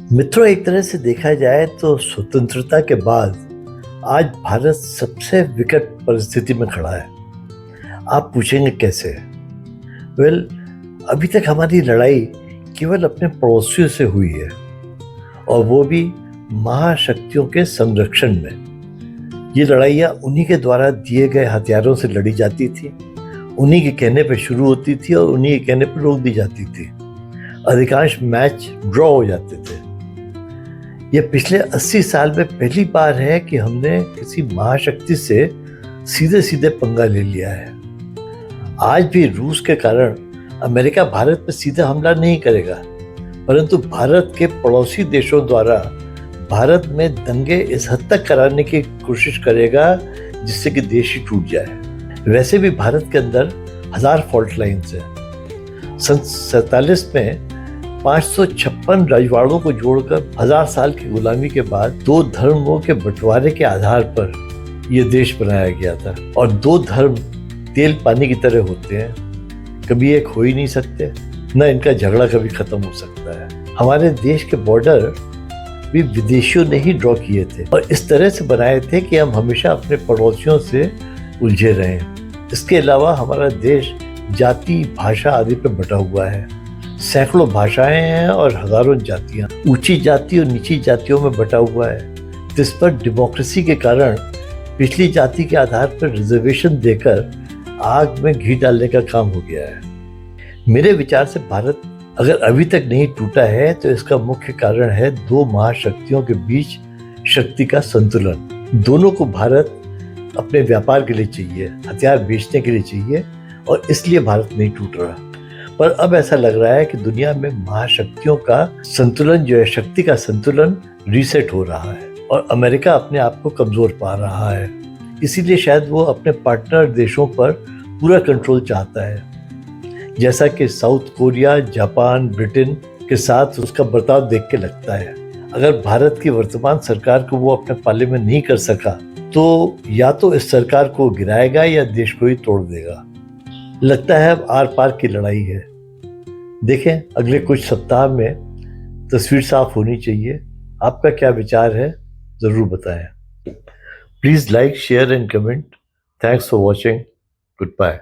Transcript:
मित्रों, एक तरह से देखा जाए तो स्वतंत्रता के बाद आज भारत सबसे विकट परिस्थिति में खड़ा है। आप पूछेंगे कैसे? वेल, अभी तक हमारी लड़ाई केवल अपने पड़ोसियों से हुई है, और वो भी महाशक्तियों के संरक्षण में। ये लड़ाइयाँ उन्हीं के द्वारा दिए गए हथियारों से लड़ी जाती थी, उन्हीं के कहने पे शुरू होती थी और उन्हीं के कहने पे रोक दी जाती थी। अधिकांश मैच ड्रॉ हो जाते थे। ये पिछले 80 साल में पहली बार है कि हमने किसी महाशक्ति से सीधे सीधे पंगा ले लिया है। आज भी रूस के कारण अमेरिका भारत पर सीधा हमला नहीं करेगा, परंतु भारत के पड़ोसी देशों द्वारा भारत में दंगे इस हद तक कराने की कोशिश करेगा जिससे कि देश ही टूट जाए। वैसे भी भारत के अंदर 1000 फॉल्ट लाइन्स हैं। सन 47 में 556 रजवाड़ों को जोड़कर 1000 साल की गुलामी के बाद दो धर्मों के बंटवारे के आधार पर यह देश बनाया गया था। और दो धर्म तेल पानी की तरह होते हैं, कभी एक हो ही नहीं सकते, न इनका झगड़ा कभी खत्म हो सकता है। हमारे देश के बॉर्डर भी विदेशियों ने ही ड्रॉ किए थे और इस तरह से बनाए थे कि हम हमेशा अपने पड़ोसियों से उलझे रहें। इसके अलावा हमारा देश जाति, भाषा आदि पर बटा हुआ है। सैकड़ों भाषाएं हैं और हजारों जातियां, ऊंची जाति और नीची जातियों में बटा हुआ है। जिस पर डेमोक्रेसी के कारण पिछली जाति के आधार पर रिजर्वेशन देकर आग में घी डालने का काम हो गया है। मेरे विचार से भारत अगर अभी तक नहीं टूटा है तो इसका मुख्य कारण है दो महाशक्तियों के बीच शक्ति का संतुलन। दोनों को भारत अपने व्यापार के लिए चाहिए, हथियार बेचने के लिए चाहिए, और इसलिए भारत नहीं टूट रहा। पर अब ऐसा लग रहा है कि दुनिया में महाशक्तियों का संतुलन जो है, शक्ति का संतुलन रीसेट हो रहा है और अमेरिका अपने आप को कमजोर पा रहा है। इसीलिए शायद वो अपने पार्टनर देशों पर पूरा कंट्रोल चाहता है, जैसा कि साउथ कोरिया, जापान, ब्रिटेन के साथ उसका बर्ताव देख के लगता है। अगर भारत की वर्तमान सरकार को वो अपने पाले में नहीं कर सका तो या तो इस सरकार को गिराएगा या देश को ही तोड़ देगा। लगता है अब आर पार की लड़ाई है। देखें, अगले कुछ सप्ताह में तस्वीर साफ होनी चाहिए। आपका क्या विचार है, जरूर बताएं। Please like, share and comment. Thanks for watching. Good bye.